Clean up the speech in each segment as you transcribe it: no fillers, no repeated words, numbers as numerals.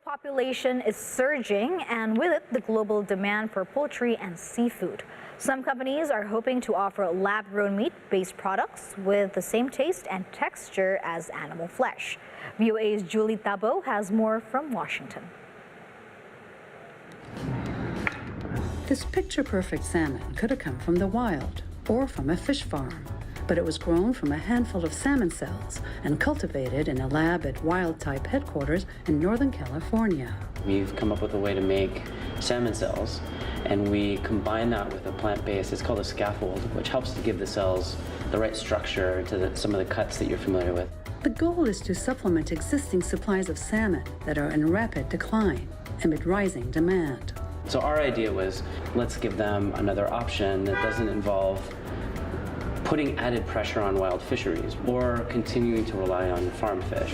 Population is surging, and with it, the global demand for poultry and seafood. Some companies are hoping to offer lab-grown meat-based products with the same taste and texture as animal flesh. VOA's Julie Tabo has more from Washington. This picture-perfect salmon could have come from the wild or from a fish farm, but it was grown from a handful of salmon cells and cultivated in a lab at Wild Type headquarters in Northern California. We've come up with a way to make salmon cells, and we combine that with a plant-based, it's called a scaffold, which helps to give the cells the right structure to some of the cuts that you're familiar with. The goal is to supplement existing supplies of salmon that are in rapid decline amid rising demand. So our idea was, let's give them another option that doesn't involve putting added pressure on wild fisheries or continuing to rely on farm fish.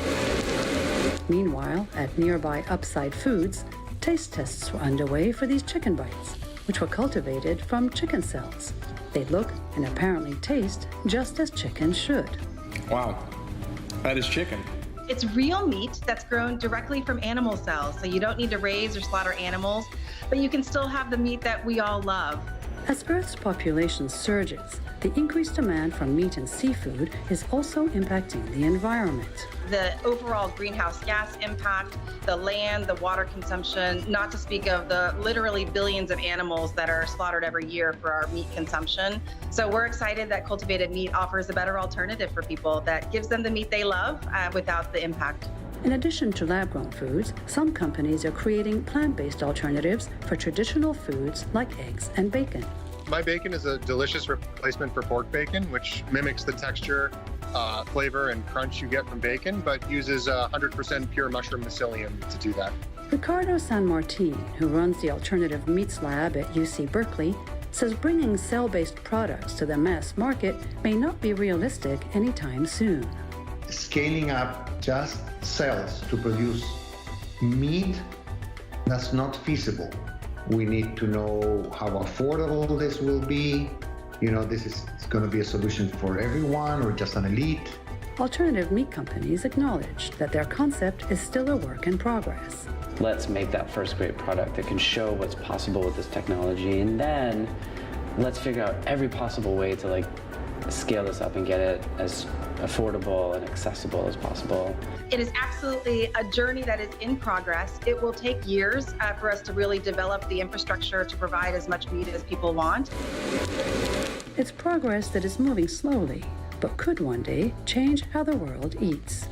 Meanwhile, at nearby Upside Foods, taste tests were underway for these chicken bites, which were cultivated from chicken cells. They look and apparently taste just as chicken should. Wow, that is chicken. It's real meat that's grown directly from animal cells, so you don't need to raise or slaughter animals, but you can still have the meat that we all love. As Earth's population surges, the increased demand for meat and seafood is also impacting the environment. The overall greenhouse gas impact, the land, the water consumption, not to speak of the literally billions of animals that are slaughtered every year for our meat consumption. So we're excited that cultivated meat offers a better alternative for people that gives them the meat they love without the impact. In addition to lab-grown foods, some companies are creating plant-based alternatives for traditional foods like eggs and bacon. My bacon is a delicious replacement for pork bacon, which mimics the texture, flavor, and crunch you get from bacon, but uses 100% pure mushroom mycelium to do that. Ricardo San Martin, who runs the Alternative Meats Lab at UC Berkeley, says bringing cell-based products to the mass market may not be realistic anytime soon. Scaling up just cells to produce meat, that's not feasible. We need to know how affordable this will be. You know, this is going to be a solution for everyone or just an elite. Alternative meat companies acknowledge that their concept is still a work in progress. Let's make that first great product that can show what's possible with this technology, and then let's figure out every possible way to scale this up and get it as affordable and accessible as possible. It is absolutely a journey that is in progress. It will take years for us to really develop the infrastructure to provide as much meat as people want. It's progress that is moving slowly, but could one day change how the world eats.